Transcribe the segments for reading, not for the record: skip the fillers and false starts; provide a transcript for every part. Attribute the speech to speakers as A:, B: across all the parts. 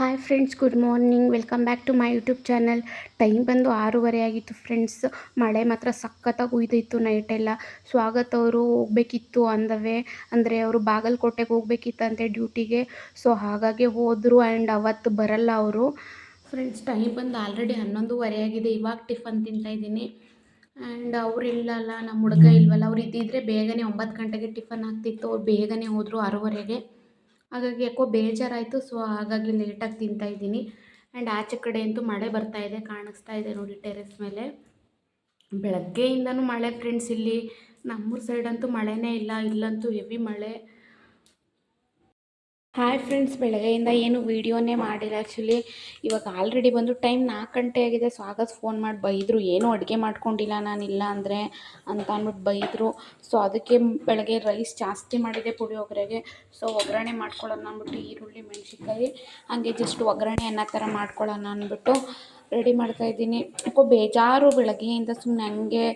A: Hi friends, good morning. Welcome back to my YouTube channel. Time ಬಂದು 6:30 ಆಗಿತ್ತು friends. ಮಳೆ ಮಾತ್ರ ಸಖತ್ತಾಗಿ ಹುಯ್ದಿತ್ತು ನೈಟೆಲ್ಲ. ಸ್ವಾಗತ್ ಅವರು ಹೋಗಬೇಕಿತ್ತು ಅಂದವೇ, ಅಂದರೆ ಅವರು ಬಾಗಲಕೋಟೆಗೆ ಹೋಗ್ಬೇಕಿತ್ತಂತೆ ಡ್ಯೂಟಿಗೆ. ಸೊ ಹಾಗಾಗಿ ಹೋದರು ಆ್ಯಂಡ್ ಅವತ್ತು ಬರಲ್ಲ ಅವರು. ಫ್ರೆಂಡ್ಸ್, ಟೈಮ್ ಬಂದು ಆಲ್ರೆಡಿ 11:30 ಆಗಿದೆ. ಇವಾಗ ಟಿಫನ್ ತಿಂತಾಯಿದ್ದೀನಿ. ಆ್ಯಂಡ್ ಅವ್ರು ಇಲ್ಲಲ್ಲ, ನಮ್ಮ ಹುಡುಗ ಇಲ್ವಲ್ಲ. ಅವ್ರು ಇದ್ದಿದ್ರೆ ಬೇಗನೆ 9 ಗಂಟೆಗೆ ಟಿಫನ್ ಆಗ್ತಿತ್ತು. ಅವ್ರು ಬೇಗನೆ ಹೋದರು 6:30ಗೆ. ಹಾಗಾಗಿ ಯಾಕೋ ಬೇಜಾರಾಯಿತು. ಸೊ ಹಾಗಾಗಿ ಲೇಟಾಗಿ ತಿಂತಾಯಿದ್ದೀನಿ. ಆ್ಯಂಡ್ ಆಚೆ ಕಡೆ ಅಂತೂ ಮಳೆ ಬರ್ತಾಯಿದೆ, ಕಾಣಿಸ್ತಾ ಇದೆ ನೋಡಿ ಟೆರೆಸ್ ಮೇಲೆ. ಬೆಳಗ್ಗೆಯಿಂದನೂ ಮಳೆ ಫ್ರೆಂಡ್ಸ್. ಇಲ್ಲಿ ನಮ್ಮೂರ ಸೈಡಂತೂ ಮಳೆನೇ ಇಲ್ಲ. ಇಲ್ಲಂತೂ ಹೆವಿ ಮಳೆ. ಹಾಯ್ ಫ್ರೆಂಡ್ಸ್, ಬೆಳಗ್ಗೆಯಿಂದ ಏನು ವೀಡಿಯೋನೇ ಮಾಡಿಲ್ಲ ಆ್ಯಕ್ಚುಲಿ. ಇವಾಗ ಆಲ್ರೆಡಿ ಬಂದು ಟೈಮ್ 4 ಗಂಟೆ ಆಗಿದೆ. ಸ್ವಾಗತ್ ಫೋನ್ ಮಾಡಿ ಬೈದರು, ಏನೂ ಅಡುಗೆ ಮಾಡ್ಕೊಂಡಿಲ್ಲ ನಾನಿಲ್ಲ ಅಂದರೆ ಅಂತ ಅಂದ್ಬಿಟ್ಟು ಬೈದರು. ಸೊ ಅದಕ್ಕೆ ಬೆಳಗ್ಗೆ ರೈಸ್ ಜಾಸ್ತಿ ಮಾಡಿದೆ ಪುಳಿಯೋಗರೆಗೆ. ಸೊ ಒಗ್ಗರಣೆ ಮಾಡ್ಕೊಳ್ಳೋಣ ಅಂದ್ಬಿಟ್ಟು ಈರುಳ್ಳಿ ಮೆಣಸಿನ್ಕಾಯಿ ಹಾಗೆ ಜಸ್ಟ್ ಒಗ್ಗರಣೆ ಅನ್ನೋ ಥರ ಮಾಡ್ಕೊಳ್ಳೋಣ ಅಂದ್ಬಿಟ್ಟು ರೆಡಿ ಮಾಡ್ತಾಯಿದ್ದೀನಿ. ಯಾಕೋ ಬೇಜಾರು ಬೆಳಗ್ಗೆಯಿಂದ ಸುಮ್ಮನೆ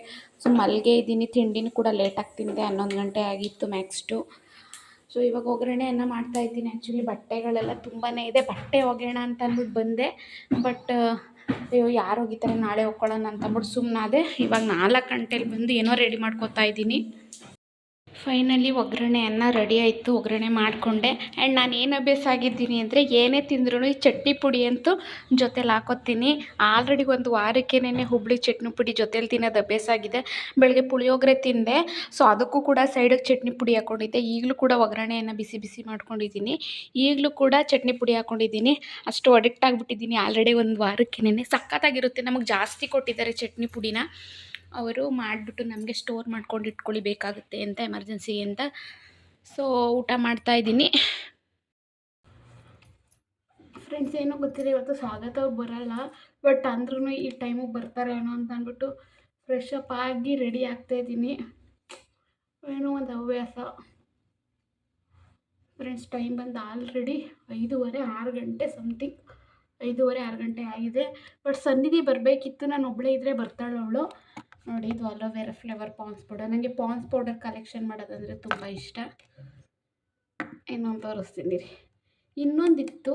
A: ಮಲ್ಗೆ ಇದ್ದೀನಿ. ತಿಂಡಿನೂ ಕೂಡ ಲೇಟಾಗಿ ತಿಂದೆ, 11 ಗಂಟೆ ಆಗಿತ್ತು ಮ್ಯಾಕ್ಸ್ಟು. ಸೊ ಇವಾಗ ಒಗ್ಗರಣೆಯನ್ನು ಮಾಡ್ತಾಯಿದ್ದೀನಿ. ಆ್ಯಕ್ಚುಲಿ ಬಟ್ಟೆಗಳೆಲ್ಲ ತುಂಬಾ ಇದೆ. ಬಟ್ಟೆ ಒಗೆಯೋಣ ಅಂತ ಅಂದ್ಬಿಟ್ಟು ಬಂದೆ. ಬಟ್ ಅಯ್ಯೋ ಯಾರು ಒಗಿತಾರೆ, ನಾಳೆ ಒಕ್ಕೊಳ್ಳೋಣ ಅಂತ ಅಂದ್ಬಿಟ್ಟು ಸುಮ್ಮನಾದೆ. ಇವಾಗ 4 ಗಂಟೆಲಿ ಬಂದು ಏನೋ ರೆಡಿ ಮಾಡ್ಕೊತಾ ಇದ್ದೀನಿ. ಫೈನಲಿ ಒಗ್ಗರಣೆಯನ್ನು ರೆಡಿ ಆಯಿತು. ಒಗ್ಗರಣೆ ಮಾಡಿಕೊಂಡೆ. ಆ್ಯಂಡ್ ನಾನು ಏನು ಅಭ್ಯಾಸ ಆಗಿದ್ದೀನಿ ಅಂದರೆ, ಏನೇ ತಿಂದ್ರೂ ಈ ಚಟ್ನಿ ಪುಡಿ ಅಂತೂ ಜೊತೆಲಿ ಹಾಕೋತೀನಿ. ಆಲ್ರೆಡಿ ಒಂದು ವಾರಕ್ಕೇನೆ ಹುಬ್ಳಿ ಚಟ್ನಿ ಪುಡಿ ಜೊತೆಲಿ ತಿನ್ನೋದು ಅಭ್ಯಾಸ ಆಗಿದೆ. ಬೆಳಗ್ಗೆ ಪುಳಿಯೋಗರೆ ತಿಂದೆ, ಸೊ ಅದಕ್ಕೂ ಕೂಡ ಸೈಡಿಗೆ ಚಟ್ನಿ ಪುಡಿ ಹಾಕ್ಕೊಂಡಿದ್ದೆ. ಈಗಲೂ ಕೂಡ ಒಗ್ಗರಣೆಯನ್ನು ಬಿಸಿ ಬಿಸಿ ಮಾಡ್ಕೊಂಡಿದ್ದೀನಿ. ಈಗಲೂ ಕೂಡ ಚಟ್ನಿ ಪುಡಿ ಹಾಕ್ಕೊಂಡಿದ್ದೀನಿ. ಅಷ್ಟು ಅಡಿಕ್ಟ್ ಆಗಿಬಿಟ್ಟಿದ್ದೀನಿ ಆಲ್ರೆಡಿ ಒಂದು ವಾರಕ್ಕೇನೆ. ಸಖತ್ತಾಗಿರುತ್ತೆ. ನಮಗೆ ಜಾಸ್ತಿ ಕೊಟ್ಟಿದ್ದಾರೆ ಚಟ್ನಿ ಪುಡಿನ. ಅವರು ಮಾಡಿಬಿಟ್ಟು ನಮಗೆ ಸ್ಟೋರ್ ಮಾಡ್ಕೊಂಡು ಇಟ್ಕೊಳ್ಳಿ ಬೇಕಾಗುತ್ತೆ ಅಂತ, ಎಮರ್ಜೆನ್ಸಿ ಅಂತ. ಸೊ ಊಟ ಮಾಡ್ತಾಯಿದ್ದೀನಿ ಫ್ರೆಂಡ್ಸ್. ಏನೋ ಗೊತ್ತಿಲ್ಲ, ಇವತ್ತು ಸ್ವಾಗತ ಅವ್ರು ಬರೋಲ್ಲ. ಬಟ್ ಅಂದ್ರೂ ಈ ಟೈಮಿಗೆ ಬರ್ತಾರೇನೋ ಅಂತ ಅಂದ್ಬಿಟ್ಟು ಫ್ರೆಶ್ ಅಪ್ ಆಗಿ ರೆಡಿ ಆಗ್ತಾಯಿದ್ದೀನಿ. ಏನೋ ಒಂದು ಹವ್ಯಾಸ ಫ್ರೆಂಡ್ಸ್. ಟೈಮ್ ಬಂದು ಆಲ್ರೆಡಿ 5:30 6 ಗಂಟೆ ಸಮಥಿಂಗ್. 5:30 6 ಗಂಟೆ ಆಗಿದೆ. ಬಟ್ ಸನ್ನಿಧಿ ಬರಬೇಕಿತ್ತು. ನಾನು ಒಬ್ಬಳೇ ಇದ್ದರೆ ಬರ್ತಾಳೆ ಅವಳು. ನೋಡಿ, ಇದು ಅಲೋವೆರಾ ಫ್ಲೇವರ್ ಪಾನ್ಸ್ ಪೌಡರ್. ನನಗೆ ಪಾನ್ಸ್ ಪೌಡರ್ ಕಲೆಕ್ಷನ್ ಮಾಡೋದಂದರೆ ತುಂಬ ಇಷ್ಟ. ಇನ್ನೊಂದು ತೋರಿಸ್ತೀನಿ ರೀ. ಇನ್ನೊಂದಿತ್ತು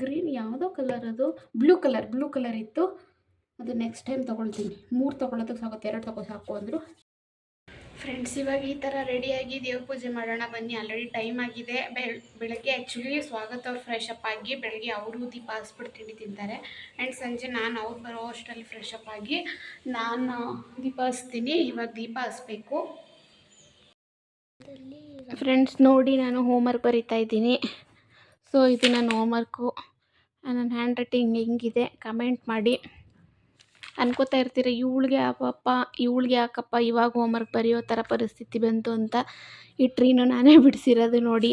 A: ಗ್ರೀನ್, ಯಾವುದೋ ಕಲರ್, ಅದು ಬ್ಲೂ ಕಲರ್ ಇತ್ತು. ಅದು ನೆಕ್ಸ್ಟ್ ಟೈಮ್ ತೊಗೊಳ್ತೀನಿ. 3 ತೊಗೊಳೋದಕ್ಕೆ ಸಾಕು, 2 ಸಾಕು ಅಂದರು. ಫ್ರೆಂಡ್ಸ್, ಇವಾಗ ಈ ಥರ ರೆಡಿಯಾಗಿ ದೇವ್ರ ಪೂಜೆ ಮಾಡೋಣ ಬನ್ನಿ. ಆಲ್ರೆಡಿ ಟೈಮ್ ಆಗಿದೆ. ಬೆಳಗ್ಗೆ ಆ್ಯಕ್ಚುಲಿ ಸ್ವಾಗತ ಅವ್ರು ಫ್ರೆಶ್ ಅಪ್ ಆಗಿ ಬೆಳಗ್ಗೆ ಅವರು ದೀಪ ಹಚ್ಬಿಟ್ಟು ತಿಂಡಿ ತಿಂತಾರೆ. ಆ್ಯಂಡ್ ಸಂಜೆ ನಾನು ಅವ್ರು ಬರೋ ಅಷ್ಟರಲ್ಲಿ ಫ್ರೆಶ್ ಅಪ್ ಆಗಿ ನಾನು ದೀಪ ಹಚ್ತೀನಿ. ಇವಾಗ ದೀಪ ಹಚ್ಬೇಕು ಫ್ರೆಂಡ್ಸ್. ನೋಡಿ, ನಾನು ಹೋಮ್ವರ್ಕ್ ಬರಿತಾ ಇದ್ದೀನಿ. ಸೊ ಇದು ನನ್ನ ಹೋಮ್ವರ್ಕು. ನನ್ನ ಹ್ಯಾಂಡ್ ರೈಟಿಂಗ್ ಹೆಂಗಿದೆ ಕಮೆಂಟ್ ಮಾಡಿ. ಅನ್ಕೋತಾ ಇರ್ತೀರ, ಇವಳಿಗೆ ಯಾಕಪ್ಪ ಇವಾಗ ಹೋಮ್ವರ್ಕ್ ಬರೆಯೋ ಥರ ಪರಿಸ್ಥಿತಿ ಬಂತು ಅಂತ. ಈ ಟ್ರೀನು ನಾನೇ ಬಿಡಿಸಿರೋದು ನೋಡಿ.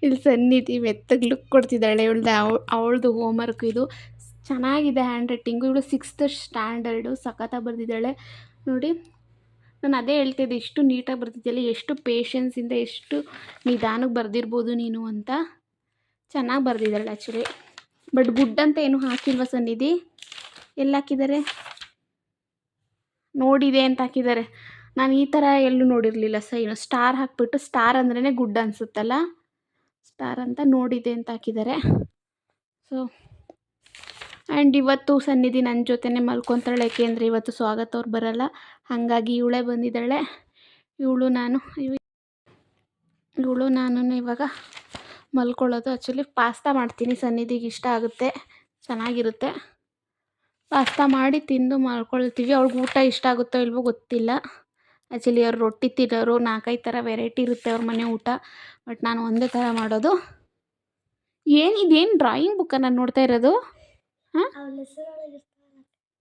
A: ಇಲ್ಲಿ ಸನ್ನಿಧಿ ಮೆತ್ತಗೆ ಲುಕ್ ಕೊಡ್ತಿದ್ದಾಳೆ. ಅವಳದು ಹೋಮ್ವರ್ಕ್ ಇದು. ಚೆನ್ನಾಗಿದೆ ಹ್ಯಾಂಡ್ ರೈಟಿಂಗು. ಇವಳು 6th ಸ್ಟ್ಯಾಂಡರ್ಡು. ಸಖತ್ತಾಗಿ ಬರೆದಿದ್ದಾಳೆ ನೋಡಿ. ನಾನು ಅದೇ ಹೇಳ್ತಿದ್ದೆ, ಎಷ್ಟು ನೀಟಾಗಿ ಬರ್ತಿದ್ದೆಲ್ಲ, ಎಷ್ಟು ಪೇಷನ್ಸಿಂದ, ಎಷ್ಟು ನಿಧಾನಕ್ಕೆ ಬರೆದಿರ್ಬೋದು ನೀನು ಅಂತ. ಚೆನ್ನಾಗಿ ಬರೆದಿದ್ದಾಳೆ ಆ್ಯಕ್ಚುಲಿ. ಬಟ್ ಗುಡ್ ಅಂತ ಏನೂ ಹಾಕಿಲ್ವ ಸನ್ನಿಧಿ? ಎಲ್ಲಿ ಹಾಕಿದ್ದಾರೆ? ನೋಡಿದೆ ಅಂತ ಹಾಕಿದ್ದಾರೆ. ನಾನು ಈ ಥರ ಎಲ್ಲೂ ನೋಡಿರಲಿಲ್ಲ. ಸ್ಟಾರ್ ಹಾಕ್ಬಿಟ್ಟು, ಸ್ಟಾರ್ ಅಂದ್ರೇ ಗುಡ್ ಅನಿಸುತ್ತಲ್ಲ, ಸ್ಟಾರ್ ಅಂತ ನೋಡಿದೆ ಅಂತ ಹಾಕಿದ್ದಾರೆ. ಸೊ ಆ್ಯಂಡ್ ಇವತ್ತು ಸನ್ನಿಧಿ ನನ್ನ ಜೊತೆನೇ ಮಲ್ಕೊತಾಳೆ. ಏಕೆಂದರೆ ಇವತ್ತು ಸ್ವಾಗತ ಅವ್ರು ಬರೋಲ್ಲ. ಹಾಗಾಗಿ ಇವಳೇ ಬಂದಿದ್ದಾಳೆ. ಇವಳು ನಾನು ಇವಾಗ ಮಲ್ಕೊಳ್ಳೋದು. ಆ್ಯಕ್ಚುಲಿ ಪಾಸ್ತಾ ಮಾಡ್ತೀನಿ, ಸನ್ನಿಧಿಗೆ ಇಷ್ಟ ಆಗುತ್ತೆ, ಚೆನ್ನಾಗಿರುತ್ತೆ. ಪಾಸ್ತಾ ಮಾಡಿ ತಿಂದು ಮಲ್ಕೊಳ್ತೀವಿ. ಅವ್ಳಿಗೆ ಊಟ ಇಷ್ಟ ಆಗುತ್ತೋ ಇಲ್ವೋ ಗೊತ್ತಿಲ್ಲ. ಆ್ಯಕ್ಚುಲಿ ಅವ್ರು ರೊಟ್ಟಿ ತಿನ್ನೋರು, 4-5 ಥರ ವೆರೈಟಿ ಇರುತ್ತೆ ಅವ್ರ ಮನೆ ಊಟ. ಬಟ್ ನಾನು ಒಂದೇ ಥರ ಮಾಡೋದು. ಇದೇನು ಡ್ರಾಯಿಂಗ್ ಬುಕ್ಕ ನಾನು ನೋಡ್ತಾ ಇರೋದು? ಹಾಂ,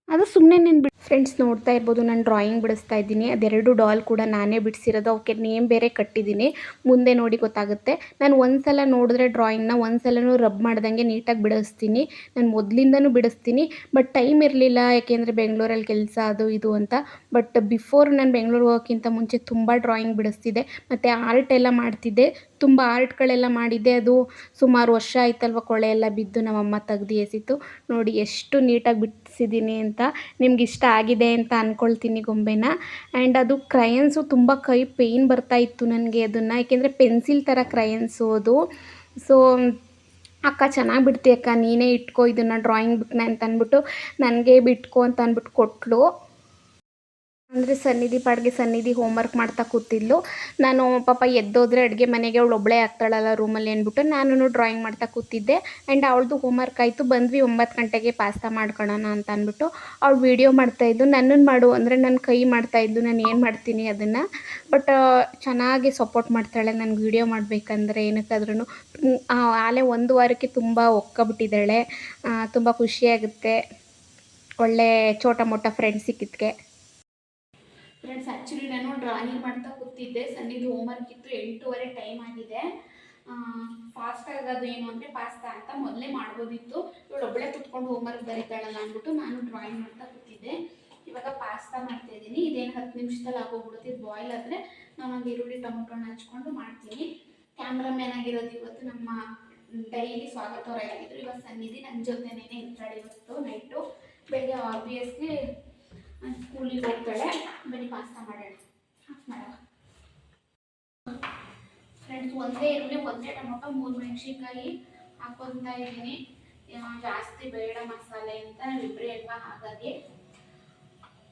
A: ಅದು ಸುಮ್ಮನೆ ನೀನು ಫ್ರೆಂಡ್ಸ್ ನೋಡ್ತಾ ಇರ್ಬೋದು, ನಾನು ಡ್ರಾಯಿಂಗ್ ಬಿಡಿಸ್ತಾ ಇದ್ದೀನಿ. ಅದೆರಡು ಡಾಲ್ ಕೂಡ ನಾನೇ ಬಿಡಿಸಿರೋದು. ಅವಕ್ಕೆ ನೇಮ್ ಬೇರೆ ಕಟ್ಟಿದ್ದೀನಿ. ಮುಂದೆ ನೋಡಿ ಗೊತ್ತಾಗುತ್ತೆ. ನಾನು ಒಂದು ಸಲ ನೋಡಿದ್ರೆ ಡ್ರಾಯಿಂಗ್ನ ಒಂದು ಸಲನೂ ರಬ್ ಮಾಡ್ದಂಗೆ ನೀಟಾಗಿ ಬಿಡಿಸ್ತೀನಿ. ನಾನು ಮೊದಲಿಂದನೂ ಬಿಡಿಸ್ತೀನಿ. ಬಟ್ ಟೈಮ್ ಇರಲಿಲ್ಲ, ಯಾಕೆಂದರೆ ಬೆಂಗಳೂರಲ್ಲಿ ಕೆಲಸ ಅದು ಇದು ಅಂತ. ಬಟ್ ಬಿಫೋರ್ ನಾನು ಬೆಂಗಳೂರಿಗೆ ಹೋಗೋಕ್ಕಿಂತ ಮುಂಚೆ ತುಂಬ ಡ್ರಾಯಿಂಗ್ ಬಿಡಿಸ್ತಿದ್ದೆ. ಮತ್ತು ಆರ್ಟ್ ಎಲ್ಲ ಮಾಡ್ತಿದ್ದೆ. ತುಂಬ ಆರ್ಟ್ಗಳೆಲ್ಲ ಮಾಡಿದ್ದೆ. ಅದು ಸುಮಾರು ವರ್ಷ ಆಯ್ತಲ್ವ, ಕೊಳೆ ಎಲ್ಲ ಬಿದ್ದು ನಮ್ಮಮ್ಮ ತೆಗ್ದು ಎಸಿತು. ನೋಡಿ ಎಷ್ಟು ನೀಟಾಗಿ ಬಿಡಿಸಿದ್ದೀನಿ ಅಂತ. ನಿಮ್ಗೆ ಇಷ್ಟ ಆಗಿದೆ ಅಂತ ಅಂದ್ಕೊಳ್ತೀನಿ ಗೊಂಬೆನ. ಆ್ಯಂಡ್ ಅದು ಕ್ರಯನ್ಸು ತುಂಬ ಕೈ ಪೇಯ್ನ್ ಬರ್ತಾಯಿತ್ತು ನನಗೆ ಅದನ್ನು, ಏಕೆಂದರೆ ಪೆನ್ಸಿಲ್ ಥರ ಕ್ರಯನ್ಸು ಅದು. ಸೊ ಅಕ್ಕ ಚೆನ್ನಾಗಿ ಬಿಡ್ತಿ ಅಕ್ಕ, ನೀನೇ ಇಟ್ಕೋ ಇದನ್ನು ಡ್ರಾಯಿಂಗ್ ಬುಕ್ನ ಅಂತ ಅಂದ್ಬಿಟ್ಟು ನನಗೆ ಬಿಟ್ಕೋ ಅಂತ ಅಂದ್ಬಿಟ್ಟು ಕೊಟ್ಟಳು. ಅಂದರೆ ಸನ್ನಿಧಿ ಹೋಮ್ವರ್ಕ್ ಮಾಡ್ತಾ ಕೂತಿದ್ಲು. ನಾನು ಪಾಪ ಎದ್ದೋದ್ರೆ ಅಡುಗೆ ಮನೆಗೆ ಅವಳು ಒಬ್ಬಳೇ ಆಗ್ತಾಳಲ್ಲ ರೂಮಲ್ಲಿ ಅಂದ್ಬಿಟ್ಟು ನಾನು ಡ್ರಾಯಿಂಗ್ ಮಾಡ್ತಾ ಕೂತಿದ್ದೆ. ಆ್ಯಂಡ್ ಅವಳದು ಹೋಮ್ವರ್ಕ್ ಆಯಿತು, ಬಂದ್ವಿ 9 ಗಂಟೆಗೆ ಪಾಸ್ತಾ ಮಾಡ್ಕೊಳ್ಳೋಣ ಅಂತ ಅಂದ್ಬಿಟ್ಟು ಅವಳು ವೀಡಿಯೋ ಮಾಡ್ತಾಯಿದ್ದು. ನನ್ನನ್ನು ಮಾಡು ಅಂದರೆ ನನ್ನ ಕೈ ಮಾಡ್ತಾಯಿದ್ಲು, ನಾನು ಏನು ಮಾಡ್ತೀನಿ ಅದನ್ನು. ಬಟ್ ಚೆನ್ನಾಗಿ ಸಪೋರ್ಟ್ ಮಾಡ್ತಾಳೆ ನನಗೆ ವೀಡಿಯೋ ಮಾಡಬೇಕಂದ್ರೆ ಏನಕ್ಕಾದ್ರೂ. ಆಲೇ 1 ವಾರಕ್ಕೆ ತುಂಬ ಒಕ್ಕೊಬಿಟ್ಟಿದ್ದಾಳೆ. ತುಂಬ ಖುಷಿಯಾಗುತ್ತೆ, ಒಳ್ಳೆ ಚೋಟ ಮೋಟ ಫ್ರೆಂಡ್ ಸಿಕ್ಕಿದ್ಕೆ. ಫ್ರೆಂಡ್ಸ್ ಆ್ಯಕ್ಚುಲಿ ನಾನು ಡ್ರಾಯಿಂಗ್ ಮಾಡ್ತಾ ಕೂತಿದ್ದೆ. ಸನ್ನಿಧಿ ಹೋಮ್ವರ್ಕ್ ಇತ್ತು, 8:15 ಟೈಮ್ ಆಗಿದೆ. ಫಾಸ್ಟ್ ಆಗೋದು ಏನು ಅಂದರೆ ಪಾಸ್ತಾ ಅಂತ ಮೊದಲೇ ಮಾಡ್ಬೋದಿತ್ತು. ಇವಳು ಒಬ್ಬಳೇ ಕುತ್ಕೊಂಡು ಹೋಮ್ವರ್ಕ್ ಬರೀತಾಳಲ್ಲ ಅಂದ್ಬಿಟ್ಟು ನಾನು ಡ್ರಾಯಿಂಗ್ ಮಾಡ್ತಾ ಕೂತಿದ್ದೆ. ಇವಾಗ ಪಾಸ್ತಾ ಮಾಡ್ತಾಯಿದ್ದೀನಿ. ಇದೇನು 10 ನಿಮಿಷದಲ್ಲಿ ಆಗೋಗ್ಬಿಡುತ್ತೆ. ಇದು ಬಾಯ್ಲ್ ಆದರೆ ನಾನೊಂದು ಈರುಳ್ಳಿ ಟೊಮೊಟೊನ ಹಚ್ಕೊಂಡು ಮಾಡ್ತೀನಿ. ಕ್ಯಾಮ್ರಾಮ್ಯಾನ್ ಆಗಿರೋದು ಇವತ್ತು ನಮ್ಮ ಡೈಲಿ ಸ್ವಾಗತ ಅವ್ರು ಆಗಿದ್ರು. ಇವಾಗ ಸನ್ನಿಧಿ ನನ್ನ ಜೊತೆನೇ ಇರ್ತಾಳೆ ಇವತ್ತು ನೈಟು. ಬೆಳಗ್ಗೆ ಆಬ್ವಿಯಸ್ಲಿ ಸ್ಕೂಲಿಗೆ ಹೋಗ್ತಾಳೆ. ಬನ್ನಿ ಪಾಸ್ತಾ ಮಾಡೋಣ. ಫ್ರೆಂಡ್ಸ್, ಒಂದೇ ಈರುಳ್ಳಿ, ಒಂದೇ ಟೊಮೊಟೊ, 3 ಮೆಣಸಿನ್ಕಾಯಿ ಹಾಕೊತಾ ಇದ್ದೀನಿ. ಜಾಸ್ತಿ ಬೇಡ ಮಸಾಲೆ ಅಂತ, ನಾವಿಬ್ಬರೇ ಅಲ್ವಾ, ಹಾಗಾಗಿ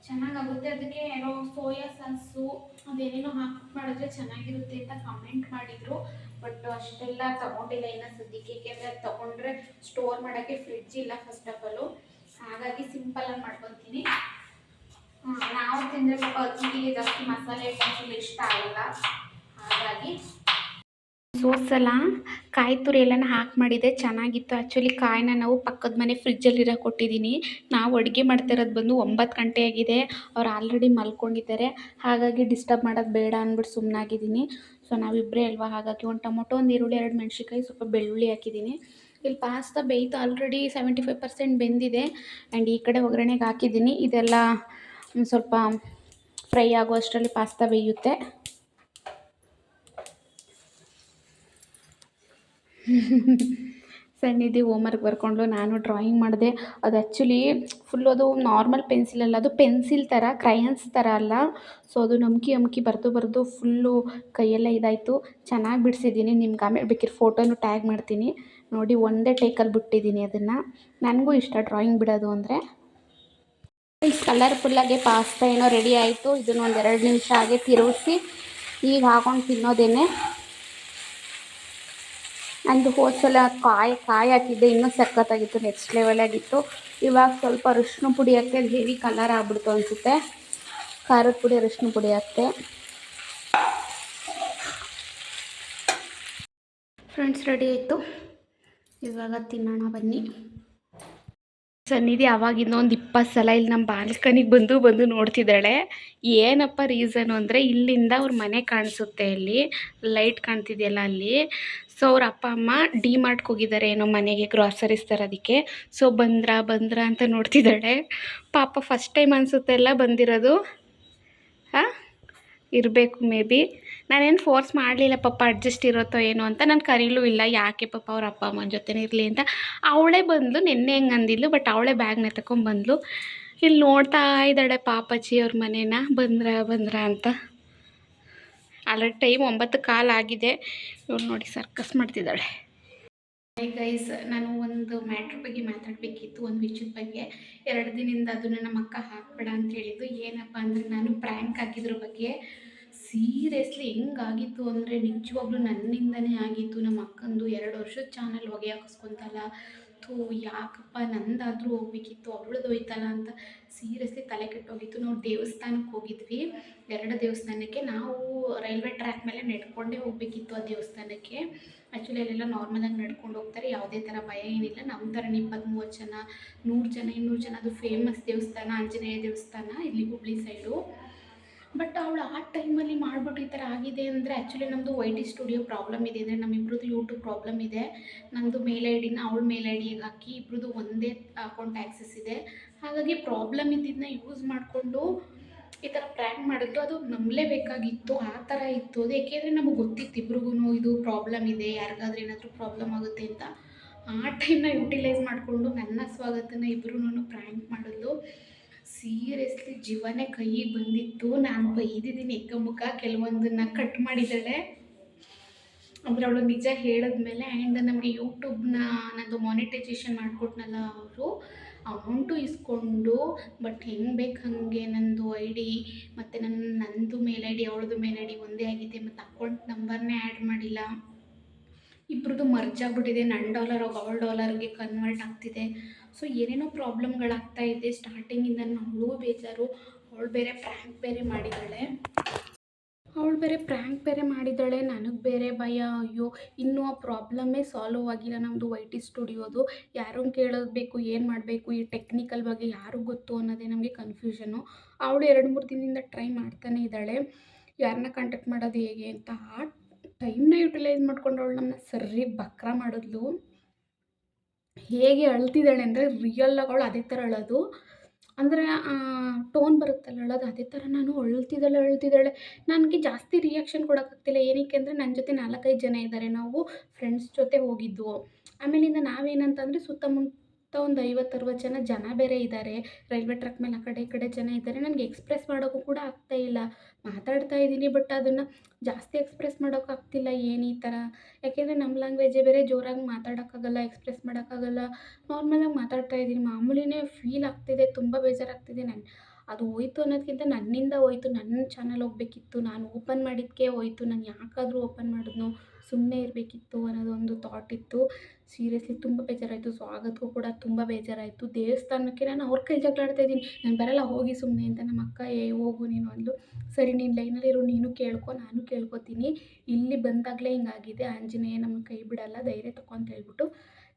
A: ಚೆನ್ನಾಗಾಗುತ್ತೆ. ಅದಕ್ಕೆ ಏನೋ ಸೋಯಾ ಸಾಸು ಅದೇನೇನೋ ಹಾಕಿ ಮಾಡಿದ್ರೆ ಚೆನ್ನಾಗಿರುತ್ತೆ ಅಂತ ಕಮೆಂಟ್ ಮಾಡಿದರು. ಬಟ್ ಅಷ್ಟೆಲ್ಲ ತೊಗೊಂಡಿಲ್ಲ ಇನ್ನು ಸದ್ಯಕ್ಕೆ, ಏಕೆಂದರೆ ಅದು ತೊಗೊಂಡ್ರೆ ಸ್ಟೋರ್ ಮಾಡೋಕ್ಕೆ ಫ್ರಿಡ್ಜ್ ಇಲ್ಲ ಫಸ್ಟ್ ಆಫ್ ಆಲು. ಹಾಗಾಗಿ ಸಿಂಪಲಾಗಿ ಮಾಡ್ಕೊತೀನಿ. ನಾವು ತಿಂದರೆ ಪಾಪ ಅಜ್ಜಿಗೆ ಜಾಸ್ತಿ ಮಸಾಲೆ ಐಟಮ್ಸ್ ಎಲ್ಲ ಇಷ್ಟ ಆಗಲ್ಲ. ಹಾಗಾಗಿ ಸೋಸಲ್ಲ ಕಾಯಿ ತುರಿ ಎಲ್ಲನ ಹಾಕಿ ಮಾಡಿದೆ, ಚೆನ್ನಾಗಿತ್ತು. ಆ್ಯಕ್ಚುಲಿ ಕಾಯಿನ ನಾವು ಪಕ್ಕದ ಮನೆ ಫ್ರಿಜ್ಜಲ್ಲಿ ಇರೋಕೆ ಕೊಟ್ಟಿದ್ದೀನಿ. ನಾವು ಅಡುಗೆ ಮಾಡ್ತಿರೋದು ಬಂದು 9 ಗಂಟೆ ಆಗಿದೆ. ಅವ್ರು ಆಲ್ರೆಡಿ ಮಲ್ಕೊಂಡಿದ್ದಾರೆ. ಹಾಗಾಗಿ ಡಿಸ್ಟರ್ಬ್ ಮಾಡೋದು ಬೇಡ ಅಂದ್ಬಿಟ್ಟು ಸುಮ್ಮನಾಗಿದ್ದೀನಿ. ಸೊ ನಾವಿಬ್ಬರೇ ಅಲ್ವಾ, ಹಾಗಾಗಿ ಒಂದು ಟೊಮೊಟೊ, ಒಂದು ಈರುಳ್ಳಿ, 2 ಮೆಣಸಿನ್ಕಾಯಿ, ಸ್ವಲ್ಪ ಬೆಳ್ಳುಳ್ಳಿ ಹಾಕಿದ್ದೀನಿ. ಇಲ್ಲಿ ಪಾಸ್ತಾ ಬೇಯ್ತು, ಆಲ್ರೆಡಿ 75% ಬೆಂದಿದೆ. ಆ್ಯಂಡ್ ಈ ಕಡೆ ಒಗ್ಗರಣೆಗೆ ಹಾಕಿದ್ದೀನಿ. ಇದೆಲ್ಲ ಸ್ವಲ್ಪ ಫ್ರೈ ಆಗೋ ಅಷ್ಟರಲ್ಲಿ ಪಾಸ್ತಾ ಬೇಯುತ್ತೆ. ಸನ್ನಿಧಿ ಹೋಮ್ವರ್ಕ್ ಬರ್ಕೊಂಡು ನಾನು ಡ್ರಾಯಿಂಗ್ ಮಾಡಿದೆ. ಅದು ಆ್ಯಕ್ಚುಲಿ ಫುಲ್ಲು ಅದು ನಾರ್ಮಲ್ ಪೆನ್ಸಿಲಲ್ಲ, ಅದು ಪೆನ್ಸಿಲ್ ಥರ, ಕ್ರಯನ್ಸ್ ಥರ ಅಲ್ಲ. ಸೊ ಅದು ನಮ್ಕಿ ಬರೆದು ಫುಲ್ಲು ಕೈಯೆಲ್ಲ ಇದಾಯಿತು. ಚೆನ್ನಾಗಿ ಬಿಡಿಸಿದ್ದೀನಿ. ನಿಮ್ಗೆ ಆಮೇಲೆ ಬೇಕಿದ್ರೆ ಫೋಟೋನು ಟ್ಯಾಗ್ ಮಾಡ್ತೀನಿ ನೋಡಿ. ಒಂದೇ ಟೇಕಲ್ಲಿ ಬಿಟ್ಟಿದ್ದೀನಿ ಅದನ್ನು. ನನಗೂ ಇಷ್ಟ ಡ್ರಾಯಿಂಗ್ ಬಿಡೋದು ಅಂದರೆ. ಕಲರ್ಫುಲ್ಲಾಗೆ ಪಾಸ್ತಾ ಏನೋ ರೆಡಿ ಆಯಿತು. ಇದನ್ನು ಒಂದು 2 ನಿಮಿಷ ಹಾಗೆ ತಿರುಗಿಸಿ ಈಗ ಹಾಕೊಂಡು ತಿನ್ನೋದೇನೆ. ನಂದು ಹೋದ್ಸಲ ಕಾಯಿ ಹಾಕಿದ್ದೆ, ಇನ್ನೂ ಸಖತ್ತಾಗಿತ್ತು, ನೆಕ್ಸ್ಟ್ ಲೆವೆಲ್ ಆಗಿತ್ತು. ಇವಾಗ ಸ್ವಲ್ಪ ಅರಿಶಿನ ಪುಡಿ ಹಾಕ್ತೆ, ಅದು ಹೆವಿ ಕಲರ್ ಆಗ್ಬಿಡ್ತು ಅನಿಸುತ್ತೆ. ಖಾರದ ಪುಡಿ, ಅರಿಶಿನ ಪುಡಿ ಹಾಕ್ತೆ. ಫ್ರೆಂಡ್ಸ್, ರೆಡಿ ಆಯಿತು. ಇವಾಗ ತಿನ್ನೋಣ ಬನ್ನಿ. ಸನ್ನಿಧಿ ಆವಾಗಿಂದ ಒಂದು 20 ಸಲ ಇಲ್ಲಿ ನಮ್ಮ ಬಾಲ್ಕನಿಗೆ ಬಂದು ನೋಡ್ತಿದ್ದಾಳೆ. ಏನಪ್ಪ ರೀಸನು ಅಂದರೆ, ಇಲ್ಲಿಂದ ಅವ್ರ ಮನೆ ಕಾಣಿಸುತ್ತೆ, ಇಲ್ಲಿ ಲೈಟ್ ಕಾಣ್ತಿದೆಯಲ್ಲ ಅಲ್ಲಿ. ಸೊ ಅವ್ರ ಅಪ್ಪ ಅಮ್ಮ ಡಿಮಾರ್ಟ್ಗೆ ಹೋಗಿದ್ದಾರೆ ಏನೋ ಮನೆಗೆ ಗ್ರಾಸರೀಸ್ ತರೋದಕ್ಕೆ. ಸೊ ಬಂದ್ರ ಅಂತ ನೋಡ್ತಿದ್ದಾಳೆ. ಪಾಪ ಫಸ್ಟ್ ಟೈಮ್ ಅನಿಸುತ್ತೆ ಎಲ್ಲ ಬಂದಿರೋದು. ಹಾಂ, ಇರಬೇಕು ಮೇ ಬಿ. ನಾನೇನು ಫೋರ್ಸ್ ಮಾಡಲಿಲ್ಲ ಪಾಪ, ಅಡ್ಜಸ್ಟ್ ಇರುತ್ತೋ ಏನೋ ಅಂತ. ನಾನು ಕರೀಲೂ ಇಲ್ಲ, ಯಾಕೆ ಪಾಪ ಅವ್ರ ಅಪ್ಪ ಅಮ್ಮನ ಜೊತೆನೇ ಇರಲಿ ಅಂತ. ಅವಳೇ ಬಂದು ನಿನ್ನೆ ಹೆಂಗೆ ಅಂದಿದ್ಲು, ಬಟ್ ಅವಳೇ ಬ್ಯಾಗ್ನ ತಗೊಂಡ್ಬಂದ್ಲು. ಇಲ್ಲಿ ನೋಡ್ತಾ ಇದ್ದಾಳೆ ಪಾಪಚ್ಚಿ ಅವ್ರ ಮನೇನ, ಬಂದ್ರ ಅಂತ. ಆಲ್ರೆಡಿ ಟೈಮ್ 9:15 ಆಗಿದೆ. ಇವಳು ನೋಡಿ ಸರ್ಕಸ್ ಮಾಡ್ತಿದ್ದಾಳೆ. ಹೈ ಗೈಸ್, ನಾನು ಒಂದು ಮ್ಯಾಟ್ರ್ ಬಗ್ಗೆ ಮಾತಾಡಬೇಕಿತ್ತು, ಒಂದು ವಿಷಯದ ಬಗ್ಗೆ. 2 ದಿನದಿಂದ ಅದನ್ನು ನಮ್ಮ ಅಕ್ಕ ಹಾಕ್ಬೇಡ ಅಂತ ಹೇಳಿದ್ದು. ಏನಪ್ಪ ಅಂದರೆ, ನಾನು ಪ್ರ್ಯಾಂಕ್ ಆಗಿದ್ರ ಬಗ್ಗೆ. ಸೀರಿಯಸ್ಲಿ ಹೆಂಗಾಗಿತ್ತು ಅಂದರೆ, ನಿಜವಾಗ್ಲೂ ನನ್ನಿಂದನೇ ಆಗಿತ್ತು. ನಮ್ಮ ಅಕ್ಕಂದು 2 ವರ್ಷದ ಚಾನಲ್ ಹೊಗೆ ಹಾಕಿಸ್ಕೊತಲ್ಲ. ಯಾಕಪ್ಪ, ನಂದಾದರೂ ಹೋಗ್ಬೇಕಿತ್ತು, ಅವಳದು ಹೋಯ್ತಲ್ಲ ಅಂತ ಸೀರಿಯಸ್ಲಿ ತಲೆ ಕೆಟ್ಟೋಗಿತ್ತು. ನಾವು ದೇವಸ್ಥಾನಕ್ಕೆ ಹೋಗಿದ್ವಿ, 2 ದೇವಸ್ಥಾನಕ್ಕೆ. ನಾವು ರೈಲ್ವೆ ಟ್ರ್ಯಾಕ್ ಮೇಲೆ ನಡ್ಕೊಂಡೇ ಹೋಗಬೇಕಿತ್ತು ಆ ದೇವಸ್ಥಾನಕ್ಕೆ. ಆ್ಯಕ್ಚುಲಿ ಅಲ್ಲೆಲ್ಲ ನಾರ್ಮಲಾಗಿ ನಡ್ಕೊಂಡು ಹೋಗ್ತಾರೆ, ಯಾವುದೇ ಥರ ಭಯ ಏನಿಲ್ಲ. ನಮ್ಮ ಥರನೇ 20-30 ಜನ, 100 ಜನ, 200 ಜನ. ಅದು ಫೇಮಸ್ ದೇವಸ್ಥಾನ, ಆಂಜನೇಯ ದೇವಸ್ಥಾನ, ಇಲ್ಲಿ ಹುಬ್ಳಿ ಸೈಡು. ಬಟ್ ಅವಳು ಆ ಟೈಮಲ್ಲಿ ಮಾಡಿಬಿಟ್ಟು ಈ ಥರ ಆಗಿದೆ ಅಂದರೆ, ಆ್ಯಕ್ಚುಲಿ ನಮ್ಮದು YT ಸ್ಟುಡಿಯೋ ಪ್ರಾಬ್ಲಮ್ ಇದೆ. ಅಂದರೆ ನಮ್ಮಿಬ್ರದ್ದು ಯೂಟ್ಯೂಬ್ ಪ್ರಾಬ್ಲಮ್ ಇದೆ. ನಮ್ಮದು ಮೇಲ್ ಐ ಡಿನ ಅವಳ ಮೇಲ್ ಐ ಡಿಗೆ ಹಾಕಿ ಇಬ್ರದ್ದು ಒಂದೇ ಅಕೌಂಟ್ ಆ್ಯಕ್ಸಸ್ ಇದೆ. ಹಾಗಾಗಿ ಪ್ರಾಬ್ಲಮ್ ಇದ್ದಿದ್ದನ್ನ ಯೂಸ್ ಮಾಡಿಕೊಂಡು ಈ ಥರ ಪ್ರ್ಯಾಂಕ್ ಮಾಡಿದ್ರು. ಅದು ನಂಬಲೇಬೇಕಾಗಿತ್ತು, ಆ ಥರ ಇತ್ತು ಅದು. ಏಕೆಂದರೆ ನಮಗೆ ಗೊತ್ತಿತ್ತು ಇಬ್ರಿಗೂ ಇದು ಪ್ರಾಬ್ಲಮ್ ಇದೆ, ಯಾರಿಗಾದ್ರೂ ಏನಾದರೂ ಪ್ರಾಬ್ಲಮ್ ಆಗುತ್ತೆ ಅಂತ. ಆ ಟೈಮ್ನ ಯುಟಿಲೈಸ್ ಮಾಡಿಕೊಂಡು ನನ್ನ ಸ್ವಾಗತನ ಇಬ್ಬರೂ ಪ್ರ್ಯಾಂಕ್ ಮಾಡಿದ್ಲು. ಸೀರಿಯಸ್ಲಿ ಜೀವನೇ ಕೈಗೆ ಬಂದಿತ್ತು. ನಾನು ಬೈದಿದ್ದೀನಿ ಎಕ್ಕಮುಖ, ಕೆಲವೊಂದನ್ನು ಕಟ್ ಮಾಡಿದ್ದಾಳೆ. ಅಂದರೆ ಅವಳು ನಿಜ ಹೇಳಿದ್ಮೇಲೆ ಆ್ಯಂಡ್ ನಮಗೆ ಯೂಟ್ಯೂಬ್ನ ನಂದು ಮಾನಿಟೈಸೇಷನ್ ಮಾಡಿಕೊಟ್ನಲ್ಲ ಅವರು ಅಮೌಂಟು ಇಸ್ಕೊಂಡು ಬಟ್ ಹೆಂಗೆ ಬೇಕು ಹಾಗೆ ನಂದು ಐ ಡಿ ಮತ್ತು ನಂದು ಮೇಲ್ ಐ ಡಿ ಅವಳದು ಮೇಲ್ ಐ ಡಿ ಒಂದೇ ಆಗಿದೆ ಮತ್ತು ಅಕೌಂಟ್ ನಂಬರ್ನೇ ಆ್ಯಡ್ ಮಾಡಿಲ್ಲ. ಇಬ್ರದ್ದು ಮರ್ಜ್ ಆಗಿಬಿಟ್ಟಿದೆ. ನನ್ನ ಡಾಲರ್ ಅವಳ ಡಾಲರ್ಗೆ ಕನ್ವರ್ಟ್ ಆಗ್ತಿದೆ. ಸೊ ಏನೇನೋ ಪ್ರಾಬ್ಲಮ್ಗಳಾಗ್ತಾ ಇದೆ. ಸ್ಟಾರ್ಟಿಂಗಿಂದ ಅವಳು ಬೇಜಾರು, ಅವಳು ಬೇರೆ ಪ್ರ್ಯಾಂಕ್ ಬೇರೆ ಮಾಡಿದ್ದಾಳೆ. ನನಗೆ ಬೇರೆ ಭಯ. ಅಯ್ಯೋ ಇನ್ನೂ ಆ ಪ್ರಾಬ್ಲಮ್ಮೇ ಸಾಲ್ವ್ ಆಗಿಲ್ಲ ನಮ್ಮದು ವೈ ಟಿ ಸ್ಟುಡಿಯೋದು. ಯಾರನ್ನು ಕೇಳೋದು ಬೇಕು, ಏನು ಮಾಡಬೇಕು, ಈ ಟೆಕ್ನಿಕಲ್ ಬಗ್ಗೆ ಯಾರಿಗೆ ಗೊತ್ತು ಅನ್ನೋದೇ ನಮಗೆ ಕನ್ಫ್ಯೂಷನು. ಅವಳು 2-3 ದಿನದಿಂದ ಟ್ರೈ ಮಾಡ್ತಾನೆ ಇದ್ದಾಳೆ ಯಾರನ್ನ ಕಾಂಟ್ಯಾಕ್ಟ್ ಮಾಡೋದು ಹೇಗೆ ಅಂತ. ಆ ಟೈಮ್ನ ಯುಟಿಲೈಸ್ ಮಾಡ್ಕೊಂಡು ಅವಳು ನಮ್ಮನ್ನ ಸರಿ ಬಕ್ರ ಮಾಡಿದ್ಲು. ಹೇಗೆ ಅಳ್ತಿದ್ದಾಳೆ ಅಂದರೆ ರಿಯಲ್ಲಾಗಿ ಅವಳು ಅದೇ ಥರ ಅಳೋದು. ಅಂದರೆ ಟೋನ್ ಬರುತ್ತಲ್ಲ ಅಳೋದು, ಅದೇ ಥರ ನಾನು ಅಳ್ತಿದ್ದಾಳೆ. ನನಗೆ ಜಾಸ್ತಿ ರಿಯಾಕ್ಷನ್ ಕೊಡೋಕ್ಕಾಗ್ತಿಲ್ಲ. ಏನಕ್ಕೆ ಅಂದರೆ ನನ್ನ ಜೊತೆ 4-5 ಜನ ಇದ್ದಾರೆ. ನಾವು ಫ್ರೆಂಡ್ಸ್ ಜೊತೆ ಹೋಗಿದ್ದು. ಆಮೇಲಿಂದ ನಾವೇನಂತಂದರೆ ಸುತ್ತಮುತ್ತ ಒಂದು 50-60 ಜನ ಬೇರೆ ಇದ್ದಾರೆ. ರೈಲ್ವೆ ಟ್ರ್ಯಾಕ್ ಮೇಲೆ ಆ ಕಡೆ ಈ ಕಡೆ ಜನ ಇದ್ದಾರೆ. ನನಗೆ ಎಕ್ಸ್ಪ್ರೆಸ್ ಮಾಡೋಕ್ಕೂ ಕೂಡ ಆಗ್ತಾಯಿಲ್ಲ. ಮಾತಾಡ್ತಾ ಇದ್ದೀನಿ ಬಟ್ ಅದನ್ನು ಜಾಸ್ತಿ ಎಕ್ಸ್ಪ್ರೆಸ್ ಮಾಡೋಕ್ಕಾಗ್ತಿಲ್ಲ. ಏನು ಈ ಥರ, ಯಾಕೆಂದರೆ ನಮ್ಮ ಲ್ಯಾಂಗ್ವೇಜೇ ಬೇರೆ, ಜೋರಾಗಿ ಮಾತಾಡೋಕ್ಕಾಗಲ್ಲ, ಎಕ್ಸ್ಪ್ರೆಸ್ ಮಾಡೋಕ್ಕಾಗಲ್ಲ. ನಾರ್ಮಲಾಗಿ ಮಾತಾಡ್ತಾ ಇದ್ದೀನಿ, ಮಾಮೂಲಿನೇ ಫೀಲ್ ಆಗ್ತಿದೆ. ತುಂಬ ಬೇಜಾರಾಗ್ತಿದೆ. ಅದು ಹೋಯ್ತು ಅನ್ನೋದಕ್ಕಿಂತ ನನ್ನಿಂದ ಹೋಯ್ತು. ನನ್ನ ಚಾನಲ್ ಹೋಗಬೇಕಿತ್ತು, ನಾನು ಓಪನ್ ಮಾಡಿದ್ದಕ್ಕೆ ಹೋಯ್ತು. ನಾನು ಯಾಕಾದರೂ ಓಪನ್ ಮಾಡಿದ್ನೋ, ಸುಮ್ಮನೆ ಇರಬೇಕಿತ್ತು ಅನ್ನೋದು ಒಂದು ಥಾಟ್ ಇತ್ತು. ಸೀರಿಯಸ್ಲಿ ತುಂಬ ಬೇಜಾರಾಯಿತು. ಸ್ವಾಗತ್ಗೂ ಕೂಡ ತುಂಬ ಬೇಜಾರಾಯಿತು. ದೇವಸ್ಥಾನಕ್ಕೆ ನಾನು ಅವ್ರ ಕೈ ಜಗಳಾಡ್ತಾ ಇದ್ದೀನಿ, ನಾನು ಬರಲ್ಲ ಹೋಗಿ ಸುಮ್ಮನೆ ಅಂತ. ನಮ್ಮ ಅಕ್ಕ ಹೋಗು ನೀನು ಅಂದ್ಲು. ಸರಿ ನೀನು ಲೈನಲ್ಲಿರು, ನೀನು ಕೇಳ್ಕೊ, ನಾನು ಕೇಳ್ಕೊತೀನಿ. ಇಲ್ಲಿ ಬಂದಾಗಲೇ ಹಿಂಗಾಗಿದೆ, ಆಂಜನೇಯ ನಮಗೆ ಕೈ ಬಿಡಲ್ಲ, ಧೈರ್ಯ ತಗೋ ಅಂತ ಹೇಳ್ಬಿಟ್ಟು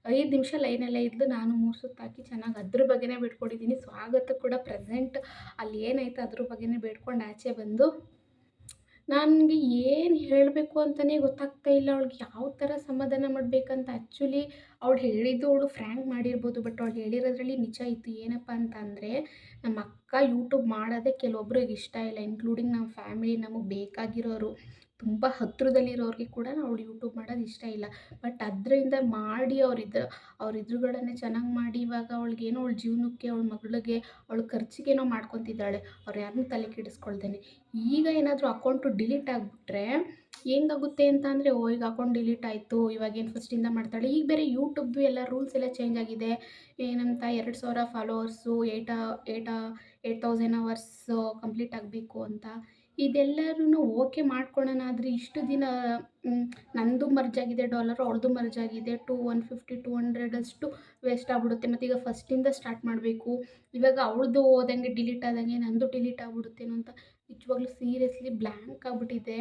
A: 5 ನಿಮಿಷ ಲೈನಲ್ಲೇ ಇದ್ದು ನಾನು 3 ಸುತ್ತು ಹಾಕಿ ಚೆನ್ನಾಗಿ ಅದ್ರ ಬಗ್ಗೆನೇ ಬೇಡ್ಕೊಂಡಿದ್ದೀನಿ. ಸ್ವಾಗತ ಕೂಡ ಪ್ರೆಸೆಂಟ್ ಅಲ್ಲಿ ಏನಾಯ್ತು ಅದ್ರ ಬಗ್ಗೆನೇ ಬೇಡ್ಕೊಂಡು ಆಚೆ ಬಂದು ನನಗೆ ಏನು ಹೇಳಬೇಕು ಅಂತಲೇ ಗೊತ್ತಾಗ್ತಾ ಇಲ್ಲ. ಅವಳಿಗೆ ಯಾವ ಥರ ಸಮಾಧಾನ ಮಾಡಬೇಕಂತ. ಆ್ಯಕ್ಚುಲಿ ಅವಳು ಹೇಳಿದ್ದು ಅವಳು ಫ್ರ್ಯಾಂಕ್ ಮಾಡಿರ್ಬೋದು, ಬಟ್ ಅವಳು ಹೇಳಿರೋದ್ರಲ್ಲಿ ನಿಜ ಇತ್ತು. ಏನಪ್ಪ ಅಂತ ಅಂದರೆ ನಮ್ಮ ಅಕ್ಕ ಯೂಟ್ಯೂಬ್ ಮಾಡೋದೇ ಕೆಲವೊಬ್ರಿಗೆ ಇಷ್ಟ ಇಲ್ಲ, ಇನ್ಕ್ಲೂಡಿಂಗ್ ನಮ್ಮ ಫ್ಯಾಮಿಲಿ, ನಮಗೆ ಬೇಕಾಗಿರೋರು, ತುಂಬ ಹತ್ತಿರದಲ್ಲಿರೋರಿಗೆ ಕೂಡ ಅವಳು ಯೂಟ್ಯೂಬ್ ಮಾಡೋದು ಇಷ್ಟ ಇಲ್ಲ. ಬಟ್ ಅದರಿಂದ ಮಾಡಿ ಅವ್ರ ಎದುರುಗಡೆನೇ ಚೆನ್ನಾಗಿ ಮಾಡಿ ಇವಾಗ ಅವಳಿಗೇನೋ ಅವಳ ಜೀವನಕ್ಕೆ, ಅವಳ ಮಗಳಿಗೆ, ಅವಳ ಖರ್ಚಿಗೇನೋ ಮಾಡ್ಕೊತಿದ್ದಾಳೆ, ಅವ್ರು ಯಾರನ್ನೂ ತಲೆ ಕೆಡಿಸ್ಕೊಳ್ದೇನೆ. ಈಗ ಏನಾದರೂ ಅಕೌಂಟು ಡಿಲೀಟ್ ಆಗಿಬಿಟ್ರೆ ಹೆಂಗಾಗುತ್ತೆ ಅಂತ ಅಂದರೆ, ಈಗ ಅಕೌಂಟ್ ಡಿಲೀಟ್ ಆಯಿತು, ಇವಾಗೇನು ಫಸ್ಟಿಂದ ಮಾಡ್ತಾಳೆ. ಈಗ ಬೇರೆ ಯೂಟ್ಯೂಬ್ದು ಎಲ್ಲ ರೂಲ್ಸ್ ಎಲ್ಲ ಚೇಂಜ್ ಆಗಿದೆ. ಏನಂತ 2,000 ಫಾಲೋವರ್ಸು, 8,000 ಅವರ್ಸು ಕಂಪ್ಲೀಟ್ ಆಗಬೇಕು ಅಂತ. ಇದೆಲ್ಲರೂ ಓಕೆ ಮಾಡ್ಕೊಳ್ಳೋಣ. ಆದರೆ ಇಷ್ಟು ದಿನ ನಂದು ಮರ್ಜ್ ಆಗಿದೆ ಡಾಲರು, ಅವಳದು ಮರ್ಜ್ ಆಗಿದೆ. 150-200 ಅಷ್ಟು ವೇಸ್ಟ್ ಆಗಿಬಿಡುತ್ತೆ. ಮತ್ತು ಈಗ ಫಸ್ಟಿಂದ ಸ್ಟಾರ್ಟ್ ಮಾಡಬೇಕು. ಇವಾಗ ಅವಳದು ಹೋದಂಗೆ ಡಿಲೀಟ್ ಆದಂಗೆ ನಂದು ಡಿಲೀಟ್ ಆಗಿಬಿಡುತ್ತೇನೋ ಅಂತ ನಿಜವಾಗ್ಲೂ ಸೀರಿಯಸ್ಲಿ ಬ್ಲ್ಯಾಂಕ್ ಆಗಿಬಿಟ್ಟಿದೆ.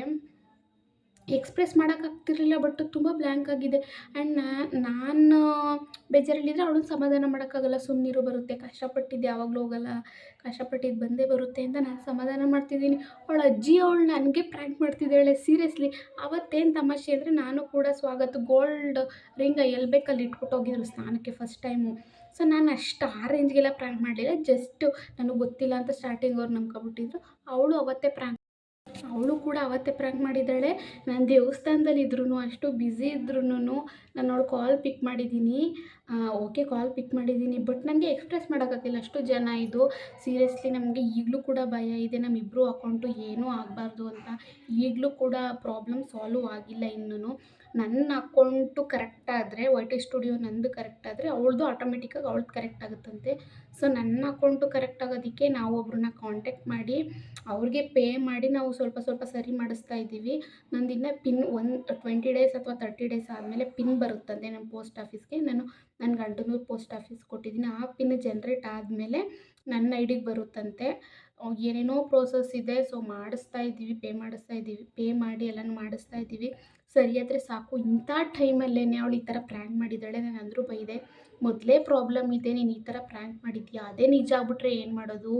A: ಎಕ್ಸ್ಪ್ರೆಸ್ ಮಾಡೋಕ್ಕಾಗ್ತಿರ್ಲಿಲ್ಲ, ಬಟ್ ತುಂಬ ಬ್ಲ್ಯಾಂಕ್ ಆಗಿದೆ. ಆ್ಯಂಡ್ ನಾನು ಬೇಜಾರಲ್ಲಿದ್ದರೆ ಅವಳನ್ನ ಸಮಾಧಾನ ಮಾಡೋಕ್ಕಾಗಲ್ಲ. ಸುಮ್ಮನಿರು, ಬರುತ್ತೆ, ಕಷ್ಟಪಟ್ಟಿದ್ದು ಯಾವಾಗಲೂ ಹೋಗಲ್ಲ, ಕಷ್ಟಪಟ್ಟಿದ್ದು ಬಂದೇ ಬರುತ್ತೆ ಅಂತ ನಾನು ಸಮಾಧಾನ ಮಾಡ್ತಿದ್ದೀನಿ. ಅವಳ ಅಜ್ಜಿ ಅವಳು ನನಗೆ ಪ್ರ್ಯಾಂಕ್ ಮಾಡ್ತಿದ್ದಾಳೆ ಸೀರಿಯಸ್ಲಿ. ಅವತ್ತೇನು ತಮಾಷೆ ಅಂದರೆ, ನಾನು ಕೂಡ ಸ್ವಾಗತ ಗೋಲ್ಡ್ ರಿಂಗ್ ಎಲ್ಲಿ ಬೇಕಲ್ಲಿ ಇಟ್ಬಿಟ್ಟು ಹೋಗಿದ್ರು ಸ್ನಾನಕ್ಕೆ ಫಸ್ಟ್ ಟೈಮು. ಸೊ ನಾನು ಅಷ್ಟು ಆ ರೇಂಜ್ಗೆಲ್ಲ ಪ್ರ್ಯಾಂಕ್ ಮಾಡಲಿಲ್ಲ. ಜಸ್ಟು ನನಗೆ ಗೊತ್ತಿಲ್ಲ ಅಂತ ಸ್ಟಾರ್ಟಿಂಗ್ ಅವ್ರು ನಂಬ್ಕೊಬಿಟ್ಟಿದ್ರು. ಅವಳು ಕೂಡ ಅವತ್ತೇ ಪ್ರ್ಯಾಂಕ್ ಮಾಡಿದ್ದಾಳೆ. ನಾನು ದೇವಸ್ಥಾನದಲ್ಲಿದ್ರೂ, ಅಷ್ಟು ಬ್ಯುಸಿ ಇದ್ರೂ ನಾನು ಅವಳು ಕಾಲ್ ಪಿಕ್ ಮಾಡಿದ್ದೀನಿ. ಓಕೆ ಕಾಲ್ ಪಿಕ್ ಮಾಡಿದ್ದೀನಿ, ಬಟ್ ನನಗೆ ಎಕ್ಸ್ಪ್ರೆಸ್ ಮಾಡೋಕ್ಕಾಗಿಲ್ಲ. ಅಷ್ಟು ಜನ ಇದು ಸೀರಿಯಸ್ಲಿ ನಮಗೆ ಈಗಲೂ ಕೂಡ ಭಯ ಇದೆ, ನಮ್ಮಿಬ್ಬರು ಅಕೌಂಟು ಏನೂ ಆಗಬಾರ್ದು ಅಂತ. ಈಗಲೂ ಕೂಡ ಪ್ರಾಬ್ಲಮ್ ಸಾಲ್ವ್ ಆಗಿಲ್ಲ ಇನ್ನೂ. ನನ್ನ ಅಕೌಂಟು ಕರೆಕ್ಟಾದರೆ, ವೈ ಟಿ ಸ್ಟುಡಿಯೋ ನಂದು ಕರೆಕ್ಟಾದರೆ ಅವಳದು ಆಟೋಮೆಟಿಕ್ಕಾಗಿ ಅವಳದು ಕರೆಕ್ಟ್ ಆಗುತ್ತಂತೆ. ಸೊ ನನ್ನ ಅಕೌಂಟು ಕರೆಕ್ಟ್ ಆಗೋದಕ್ಕೆ ನಾವು ಒಬ್ಬರನ್ನ ಕಾಂಟ್ಯಾಕ್ಟ್ ಮಾಡಿ ಅವ್ರಿಗೆ ಪೇ ಮಾಡಿ ನಾವು ಸ್ವಲ್ಪ ಸರಿ ಮಾಡಿಸ್ತಾ ಇದ್ದೀವಿ. ನಂದಿನ್ನು ಪಿನ್ 20 ಡೇಸ್ ಅಥವಾ 30 ಡೇಸ್ ಆದಮೇಲೆ ಪಿನ್ ಬರುತ್ತಂತೆ ನಮ್ಮ ಪೋಸ್ಟ್ ಆಫೀಸ್ಗೆ. ನಾನು ನನ್ನ ಗಂಡನೂರು ಪೋಸ್ಟ್ ಆಫೀಸ್ ಕೊಟ್ಟಿದ್ದೀನಿ. ಆ ಪಿನ್ ಜನ್ರೇಟ್ ಆದಮೇಲೆ ನನ್ನ ಐ ಡಿಗೆ ಬರುತ್ತಂತೆ. ಏನೇನೋ ಪ್ರೋಸೆಸ್ ಇದೆ. ಸೊ ಮಾಡಿಸ್ತಾ ಇದ್ದೀವಿ, ಪೇ ಮಾಡಿ ಎಲ್ಲನೂ ಮಾಡಿಸ್ತಾ ಇದ್ದೀವಿ. ಸರಿ ಆದರೆ ಸಾಕು. ಇಂಥ ಟೈಮಲ್ಲೇ ಅವಳು ಈ ಥರ ಪ್ರ್ಯಾಂಕ್ ಮಾಡಿದ್ದಾಳೆ. ನಾನು ಅಂದರೂ ಬೈದೆ, ಮೊದಲೇ ಪ್ರಾಬ್ಲಮ್ ಇದೆ, ನೀನು ಈ ಥರ ಪ್ರ್ಯಾಂಕ್ ಮಾಡಿದ್ದೀಯಾ, ಅದೇ ನಿಜ ಆಗ್ಬಿಟ್ರೆ ಏನು ಮಾಡೋದು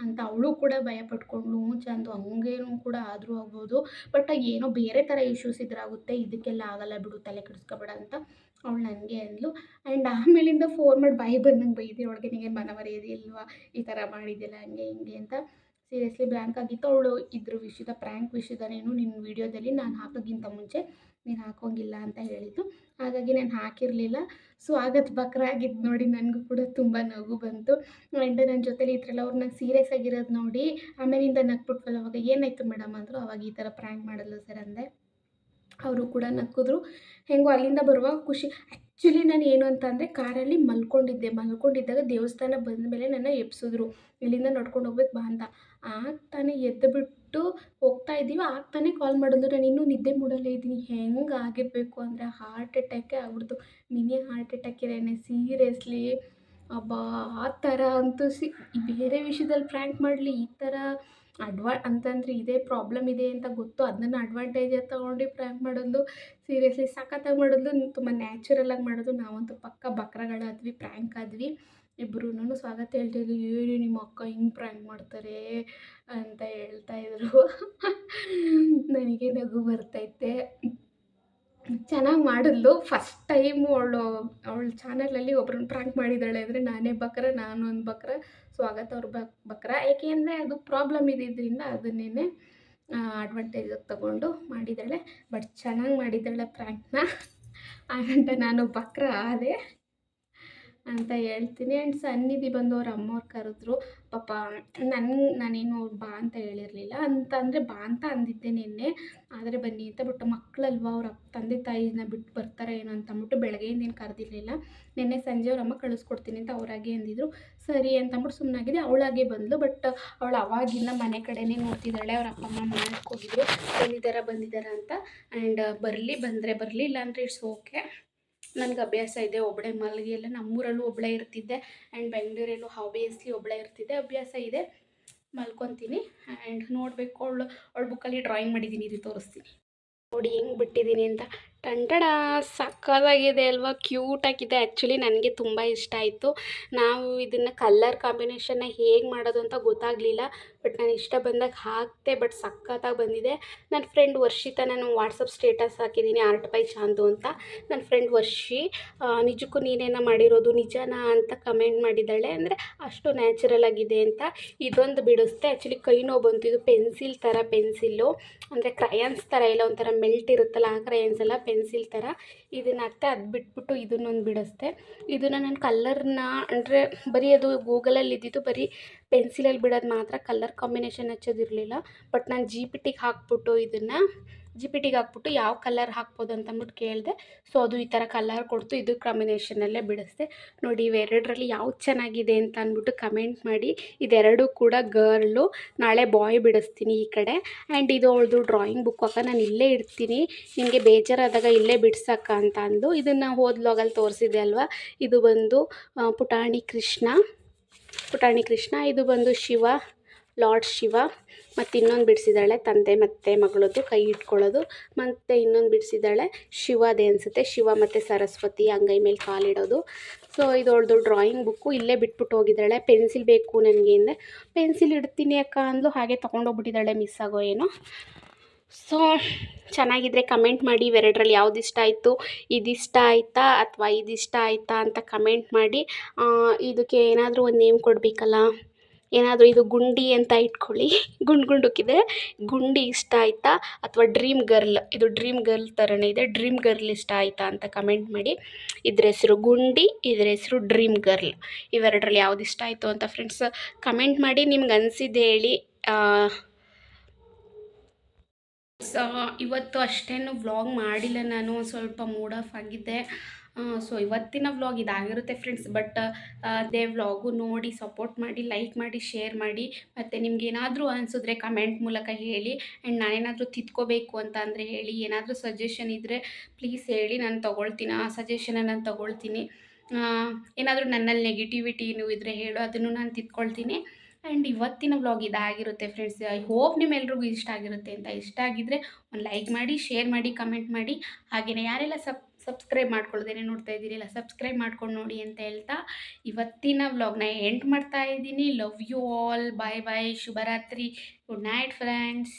A: ಅಂತ. ಅವಳು ಕೂಡ ಭಯ ಪಟ್ಕೊಂಡ್ಳು. ಚಂದು ಹಂಗೇನೂ ಕೂಡ ಆದರೂ ಆಗ್ಬೋದು, ಬಟ್ ಏನೋ ಬೇರೆ ಥರ ಇಶ್ಯೂಸ್ ಇದ್ರಾಗುತ್ತೆ, ಇದಕ್ಕೆಲ್ಲ ಆಗಲ್ಲ ಬಿಡು, ತಲೆ ಕೆಡಿಸ್ಕೊಬೇಡ ಅಂತ ಅವಳು ನನಗೆ ಅಂದ್ಲು. ಆ್ಯಂಡ್ ಆಮೇಲಿಂದ ಫೋನ್ ಮಾಡಿ ಬಾಯಿ ಬಂದಂಗೆ ಬೈದೆ ಅವಳಿಗೆ, ನಿನಗೆ ಮನ ಮರ್ಯಾದೆ ಇಲ್ವಾ, ಈ ಥರ ಮಾಡಿದ್ದಿಲ್ಲ ಹಂಗೆ ಹಿಂಗೆ ಅಂತ. ಸೀರಿಯಸ್ಲಿ ಬ್ಲ್ಯಾಂಕ್ ಆಗಿತ್ತು. ಅವಳು ಇದ್ರ ವಿಷಯದ ಪ್ರ್ಯಾಂಕ್ ವಿಷಯದನೇನು ನಿನ್ನ ವೀಡಿಯೋದಲ್ಲಿ ನಾನು ಹಾಕೋಕ್ಕಿಂತ ಮುಂಚೆ ನೀನು ಹಾಕೋಂಗಿಲ್ಲ ಅಂತ ಹೇಳಿದ್ದು. ಹಾಗಾಗಿ ನಾನು ಹಾಕಿರಲಿಲ್ಲ. ಸೊ ಆಗತ್ತು ಬಕ್ರ ಆಗಿದ್ದು ನೋಡಿ ನನಗೂ ಕೂಡ ತುಂಬ ನಗು ಬಂತು. ಆ್ಯಂಡ್ ನನ್ನ ಜೊತೆಲಿ ಈ ಥರ ಎಲ್ಲ ಅವ್ರು ನಂಗೆ ಸೀರಿಯಸ್ ಆಗಿರೋದು ನೋಡಿ ಆಮೇಲಿಂದ ನಗ್ಬಿಟ್ವಲ್ಲ. ಅವಾಗ ಏನಾಯಿತು ಮೇಡಮ್ ಅಂದರು. ಅವಾಗ ಈ ಥರ ಪ್ರ್ಯಾಂಕ್ ಮಾಡಲ್ಲ ಸರ್ ಅಂದೆ. ಅವರು ಕೂಡ ನಕ್ಕಿದ್ರು. ಹೇಗೋ ಅಲ್ಲಿಂದ ಬರುವಾಗ ಖುಷಿ. ಆ್ಯಕ್ಚುಲಿ ನಾನು ಏನು ಅಂತ ಅಂದರೆ ಕಾರಲ್ಲಿ ಮಲ್ಕೊಂಡಿದ್ದಾಗ ದೇವಸ್ಥಾನ ಬಂದಮೇಲೆ ನನ್ನ ಎಬ್ಸಿದ್ರು. ಇಲ್ಲಿಂದ ನಡ್ಕೊಂಡು ಹೋಗ್ಬೇಕು ಬಾ ಅಂತ. ಆಗ ತಾನೇ ಎದ್ದುಬಿಟ್ಟು ಹೋಗ್ತಾ ಇದ್ದೀವಿ, ಆಗ ತಾನೇ ಕಾಲ್ ಮಾಡಿದ್ರು. ನಾನು ಇನ್ನೂ ನಿದ್ದೆ ಮೂಡಲ್ಲೇ ಇದ್ದೀನಿ. ಹೆಂಗೆ ಆಗಿರಬೇಕು ಅಂದರೆ ಹಾರ್ಟ್ ಅಟ್ಯಾಕೇ ಆಗ್ಬಿಡ್ತು. ಮಿನಿ ಹಾರ್ಟ್ ಅಟ್ಯಾಕ್ ಇದೇನೆ ಸೀರಿಯಸ್ಲಿ. ಅಬ್ಬಾ! ಆ ಥರ ಅಂತೂ ಬೇರೆ ವಿಷಯದಲ್ಲಿ ಪ್ರ್ಯಾಂಕ್ ಮಾಡಲಿ, ಈ ಥರ ಅಂತಂದರೆ ಇದೇ ಪ್ರಾಬ್ಲಮ್ ಇದೆ ಅಂತ ಗೊತ್ತು ಅದನ್ನು ಅಡ್ವಾಂಟೇಜಾಗಿ ತೊಗೊಂಡು ಪ್ರ್ಯಾಂಕ್ ಮಾಡೋದು ಸೀರಿಯಸ್ಲಿ ಸಖತ್ತಾಗಿ ಮಾಡಿದ್ಲು. ತುಂಬ ನ್ಯಾಚುರಲಾಗಿ ಮಾಡೋದು. ನಾವಂತೂ ಪಕ್ಕ ಬಕ್ರಗಳಾದ್ವಿ, ಪ್ರ್ಯಾಂಕ್ ಆದ್ವಿ ಇಬ್ಬರೂನು. ಸ್ವಾಗತ ಹೇಳ್ತಾಯಿದ್ಲು, ಏನು ನಿಮ್ಮ ಅಕ್ಕ ಹಿಂಗೆ ಪ್ರ್ಯಾಂಕ್ ಮಾಡ್ತಾರೆ ಅಂತ ಹೇಳ್ತಾಯಿದ್ರು. ನನಗೆ ನಗು ಬರ್ತೈತೆ. ಚೆನ್ನಾಗಿ ಮಾಡಿದ್ಲು. ಫಸ್ಟ್ ಟೈಮು ಅವಳ ಚಾನಲಲ್ಲಿ ಒಬ್ರನ್ನ ಪ್ರ್ಯಾಂಕ್ ಮಾಡಿದ್ದಾಳೆ ಅಂದರೆ ನಾನೇ ಬಕ್ರ, ನಾನು ಒಂದು ಬಕ್ರ, ಸ್ವಾಗತ ಅವ್ರ ಬಕ್ರ. ಏಕೆ ಅಂದರೆ ಅದು ಪ್ರಾಬ್ಲಮ್ ಇದ್ದಿದ್ದರಿಂದ ಅದನ್ನೇ ಅಡ್ವಾಂಟೇಜಾಗಿ ತಗೊಂಡು ಮಾಡಿದ್ದಾಳೆ. ಬಟ್ ಚೆನ್ನಾಗಿ ಮಾಡಿದ್ದಾಳೆ ಪ್ರ್ಯಾಂಕ್ನ. ಹಾಗಂತ ನಾನು ಬಕ್ರ ಆದೆ ಅಂತ ಹೇಳ್ತೀನಿ. ಆ್ಯಂಡ್ ಸನ್ನಿಧಿ ಬಂದು ಅವ್ರ ಅಮ್ಮವ್ರು ಕರೆದ್ರು. ಪಾಪ ನಾನೇನು ಬಾ ಅಂತ ಹೇಳಿರಲಿಲ್ಲ. ಅಂತಂದರೆ ಬಾ ಅಂತ ಅಂದಿದ್ದೆ ನಿನ್ನೆ, ಆದರೆ ಬನ್ನಿ ಅಂತ. ಬಟ್ ಮಕ್ಕಳಲ್ವ, ಅವ್ರ ತಂದೆ ತಾಯಿನ ಬಿಟ್ಟು ಬರ್ತಾರೆ ಏನೋ ಅಂತ ಅಂದ್ಬಿಟ್ಟು ಬೆಳಗ್ಗೆಯಿಂದ ಏನು ಕರೆದಿರಲಿಲ್ಲ. ನಿನ್ನೆ ಸಂಜೆ ಅವ್ರ ಅಮ್ಮ ಕಳಿಸ್ಕೊಡ್ತೀನಿ ಅಂತ ಅವರಾಗೆ ಅಂದಿದ್ರು. ಸರಿ ಅಂತ ಅಂದ್ಬಿಟ್ಟು ಸುಮ್ಮನಾಗಿದೆ. ಅವಳಾಗೆ ಬಂದಳು. ಬಟ್ ಅವಳು ಅವಾಗಿಂದ ಮನೆ ಕಡೆನೇ ನೋಡ್ತಿದ್ದಾಳೆ. ಅವ್ರ ಅಪ್ಪ ಅಮ್ಮ ಮಾಡಕ್ಕೆ ಹೋಗಿದ್ರು, ಬಂದಿದ್ದಾರಾ ಅಂತ. ಆ್ಯಂಡ್ ಬಂದರೆ ಬರಲಿ, ಇಲ್ಲಾಂದರೆ ಇಟ್ಸ್ ಓಕೆ. ನನಗೆ ಅಭ್ಯಾಸ ಇದೆ ಒಬ್ಬಳೇ ಮಲಗಿಯೆಲ್ಲ. ನಮ್ಮೂರಲ್ಲೂ ಒಬ್ಬಳೇ ಇರ್ತಿದ್ದೆ ಆ್ಯಂಡ್ ಬೆಂಗಳೂರಲ್ಲೂ ಆಬ್ವಿಯಸ್ಲಿ ಒಬ್ಬಳೇ ಇರ್ತಿದ್ದೆ. ಅಭ್ಯಾಸ ಇದೆ, ಮಲ್ಕೊತೀನಿ. ಆ್ಯಂಡ್ ನೋಡಬೇಕು, ಅವಳ ಬುಕ್ಕಲ್ಲಿ ಡ್ರಾಯಿಂಗ್ ಮಾಡಿದ್ದೀನಿ, ಇದು ತೋರಿಸ್ತೀನಿ ನೋಡಿ ಹೆಂಗೆ ಬಿಟ್ಟಿದ್ದೀನಿ ಅಂತ. ಟಂಟಡ ಸಕ್ಕತ್ತಾಗಿದೆ ಅಲ್ವಾ, ಕ್ಯೂಟಾಗಿದೆ. ಆ್ಯಕ್ಚುಲಿ ನನಗೆ ತುಂಬ ಇಷ್ಟ ಆಯಿತು. ನಾವು ಇದನ್ನು ಕಲ್ಲರ್ ಕಾಂಬಿನೇಷನ್ನ ಹೇಗೆ ಮಾಡೋದು ಅಂತ ಗೊತ್ತಾಗಲಿಲ್ಲ. ಬಟ್ ನಾನು ಇಷ್ಟ ಬಂದಾಗ ಹಾಕಿದೆ. ಬಟ್ ಸಕ್ಕತ್ತಾಗಿ ಬಂದಿದೆ. ನನ್ನ ಫ್ರೆಂಡ್ ವರ್ಷಿತಾ, ನಾನು ವಾಟ್ಸಪ್ ಸ್ಟೇಟಸ್ ಹಾಕಿದ್ದೀನಿ ಆರ್ಟ್ ಬೈ ಚಾಂದು ಅಂತ. ನನ್ನ ಫ್ರೆಂಡ್ ವರ್ಷಿ, ನಿಜಕ್ಕೂ ನೀನೇನ ಮಾಡಿರೋದು ನಿಜನಾ ಅಂತ ಕಮೆಂಟ್ ಮಾಡಿದ್ದಾಳೆ. ಅಂದರೆ ಅಷ್ಟು ನ್ಯಾಚುರಲ್ ಆಗಿದೆ ಅಂತ. ಇದೊಂದು ಬಿಡಿಸ್ದೆ. ಆ್ಯಕ್ಚುಲಿ ಕೈ ನೋವು ಬಂತು. ಇದು ಪೆನ್ಸಿಲ್ ಥರ ಪೆನ್ಸಿಲ್ಲು, ಅಂದರೆ ಕ್ರಯಾನ್ಸ್ ಥರ ಇಲ್ಲ, ಒಂಥರ ಮೆಲ್ಟ್ ಇರುತ್ತಲ್ಲ ಆ ಕ್ರಯಾನ್ಸ್ ಎಲ್ಲ ಪೆನ್ಸಿಲ್ ಥರ. ಇದನ್ನು ಹಾಕ್ತೆ, ಅದು ಬಿಟ್ಬಿಟ್ಟು ಇದನ್ನೊಂದು ಬಿಡಿಸ್ದೆ. ಇದನ್ನು ನಾನು ಕಲ್ಲರ್ನ ಅಂದರೆ ಬರೀ ಅದು ಗೂಗಲಲ್ಲಿ ಇದ್ದಿದ್ದು ಬರೀ ಪೆನ್ಸಿಲಲ್ಲಿ ಬಿಡೋದು ಮಾತ್ರ, ಕಲ್ಲರ್ ಕಾಂಬಿನೇಷನ್ ಹಚ್ಚೋದಿರಲಿಲ್ಲ. ಬಟ್ ನಾನು ಜಿ ಪಿ ಟಿಗೆ ಹಾಕ್ಬಿಟ್ಟು ಯಾವ ಕಲರ್ ಹಾಕ್ಬೋದು ಅಂತ ಅಂದ್ಬಿಟ್ಟು ಕೇಳಿದೆ. ಸೊ ಅದು ಈ ಥರ ಕಲರ್ ಕೊಡ್ತು. ಇದು ಕಾಂಬಿನೇಷನಲ್ಲೇ ಬಿಡಿಸ್ದೆ. ನೋಡಿ ಇವೆರಡರಲ್ಲಿ ಯಾವ್ದು ಚೆನ್ನಾಗಿದೆ ಅಂತ ಅಂದ್ಬಿಟ್ಟು ಕಮೆಂಟ್ ಮಾಡಿ. ಇದೆರಡೂ ಕೂಡ ಗರ್ಲು. ನಾಳೆ ಬಾಯ್ ಬಿಡಿಸ್ತೀನಿ ಈ ಕಡೆ. ಆ್ಯಂಡ್ ಇದು ಅವಳದು ಡ್ರಾಯಿಂಗ್ ಬುಕ್ ಅಕ್ಕ, ನಾನು ಇಲ್ಲೇ ಇಡ್ತೀನಿ, ನಿನಗೆ ಬೇಜಾರಾದಾಗ ಇಲ್ಲೇ ಬಿಡ್ಸಕ್ಕ ಅಂತ ಅಂದು. ಇದನ್ನು ಹೋದ ವ್ಲಾಗಲ್ಲಿ ತೋರಿಸಿದೆ ಅಲ್ವಾ. ಇದು ಬಂದು ಪುಟಾಣಿ ಕೃಷ್ಣ. ಇದು ಬಂದು ಶಿವ, ಲಾರ್ಡ್ ಶಿವ. ಮತ್ತು ಇನ್ನೊಂದು ಬಿಡಿಸಿದ್ದಾಳೆ ತಂದೆ ಮತ್ತು ಮಗಳದ್ದು ಕೈ ಇಟ್ಕೊಳ್ಳೋದು. ಮತ್ತು ಇನ್ನೊಂದು ಬಿಡಿಸಿದ್ದಾಳೆ ಶಿವದೇ ಅನಿಸುತ್ತೆ, ಶಿವ ಮತ್ತು ಸರಸ್ವತಿ ಅಂಗೈ ಮೇಲೆ ಕಾಲಿಡೋದು. ಸೊ ಇದು ಅವಳದು ಡ್ರಾಯಿಂಗ್ ಬುಕ್ಕು. ಇಲ್ಲೇ ಬಿಟ್ಬಿಟ್ಟು ಹೋಗಿದ್ದಾಳೆ. ಪೆನ್ಸಿಲ್ ಬೇಕು ನನಗೆ ಅಂದರೆ ಪೆನ್ಸಿಲ್ ಇಡ್ತೀನಿ ಅಕ್ಕ ಅಂದ್ಲು. ಹಾಗೆ ತೊಗೊಂಡೋಗ್ಬಿಟ್ಟಿದ್ದಾಳೆ, ಮಿಸ್ ಆಗೋ ಏನೋ. ಸೊ ಚೆನ್ನಾಗಿದ್ದರೆ ಕಮೆಂಟ್ ಮಾಡಿ. ಇವೆರಡರಲ್ಲಿ ಯಾವ್ದು ಇಷ್ಟ ಆಯಿತು, ಇದಿಷ್ಟ ಆಯಿತಾ ಅಥವಾ ಇದಿಷ್ಟ ಆಯಿತಾ ಅಂತ ಕಮೆಂಟ್ ಮಾಡಿ. ಇದಕ್ಕೆ ಏನಾದರೂ ಒಂದು ನೇಮ್ ಕೊಡಬೇಕಲ್ಲ, ಏನಾದರೂ ಇದು ಗುಂಡಿ ಅಂತ ಇಟ್ಕೊಳ್ಳಿ. ಗುಂಡುಕ್ಕಿದೆ. ಗುಂಡಿ ಇಷ್ಟ ಆಯಿತಾ ಅಥವಾ ಡ್ರೀಮ್ ಗರ್ಲ್, ಇದು ಡ್ರೀಮ್ ಗರ್ಲ್ ಥರನೇ ಇದೆ, ಡ್ರೀಮ್ ಗರ್ಲ್ ಇಷ್ಟ ಆಯಿತಾ ಅಂತ ಕಮೆಂಟ್ ಮಾಡಿ. ಇದ್ರ ಹೆಸರು ಗುಂಡಿ, ಇದ್ರ ಹೆಸರು ಡ್ರೀಮ್ ಗರ್ಲ್. ಇವೆರಡರಲ್ಲಿ ಯಾವ್ದು ಇಷ್ಟ ಆಯಿತು ಅಂತ ಫ್ರೆಂಡ್ಸ್ ಕಮೆಂಟ್ ಮಾಡಿ. ನಿಮ್ಗೆ ಅನಿಸಿದ್ದು ಹೇಳಿ. ಇವತ್ತು ಅಷ್ಟೇನು ವ್ಲಾಗ್ ಮಾಡಿಲ್ಲ ನಾನು, ಸ್ವಲ್ಪ ಮೂಡ್ ಆಫ್ ಆಗಿದ್ದೆ. ಸೊ ಇವತ್ತಿನ ವ್ಲಾಗ್ ಇದಾಗಿರುತ್ತೆ ಫ್ರೆಂಡ್ಸ್. ಬಟ್ ಅದೇ ವ್ಲಾಗು ನೋಡಿ ಸಪೋರ್ಟ್ ಮಾಡಿ, ಲೈಕ್ ಮಾಡಿ, ಶೇರ್ ಮಾಡಿ. ಮತ್ತು ನಿಮ್ಗೇನಾದರೂ ಅನಿಸಿದ್ರೆ ಕಮೆಂಟ್ ಮೂಲಕ ಹೇಳಿ. ಆ್ಯಂಡ್ ನಾನೇನಾದರೂ ತಿದ್ಕೋಬೇಕು ಅಂತ ಅಂದರೆ ಹೇಳಿ. ಏನಾದರೂ ಸಜೆಷನ್ ಇದ್ದರೆ ಪ್ಲೀಸ್ ಹೇಳಿ, ನಾನು ತೊಗೊಳ್ತೀನಿ. ಆ ಸಜೆಷನ್ನ ನಾನು ತೊಗೊಳ್ತೀನಿ. ಏನಾದರೂ ನನ್ನಲ್ಲಿ ನೆಗೆಟಿವಿಟಿ ಇದ್ದರೆ ಹೇಳು, ಅದನ್ನು ನಾನು ತಿದ್ಕೊಳ್ತೀನಿ. ಆ್ಯಂಡ್ ಇವತ್ತಿನ ವ್ಲಾಗ್ ಇದಾಗಿರುತ್ತೆ ಫ್ರೆಂಡ್ಸ್. ಐ ಹೋಪ್ ನಿಮ್ಮೆಲ್ರಿಗೂ ಇಷ್ಟ ಆಗಿರುತ್ತೆ ಅಂತ. ಇಷ್ಟ ಆಗಿದ್ದರೆ ಒಂದು ಲೈಕ್ ಮಾಡಿ, ಶೇರ್ ಮಾಡಿ, ಕಮೆಂಟ್ ಮಾಡಿ. ಹಾಗೆಯೇ ಯಾರೆಲ್ಲ ಸಬ್ಸ್ಕ್ರೈಬ್ ಮಾಡ್ಕೊಳ್ಳೋದೇನೆ ನೋಡ್ತಾ ಇದ್ದೀರಿಲ್ಲ, ಸಬ್ಸ್ಕ್ರೈಬ್ ಮಾಡ್ಕೊಂಡು ನೋಡಿ ಅಂತ ಹೇಳ್ತಾ ಇವತ್ತಿನ ವ್ಲಾಗ್ನ ಎಂಡ್ ಮಾಡ್ತಾ ಇದ್ದೀನಿ. Love you all. Bye bye, ಶುಭರಾತ್ರಿ, ಗುಡ್ ನೈಟ್ ಫ್ರೆಂಡ್ಸ್.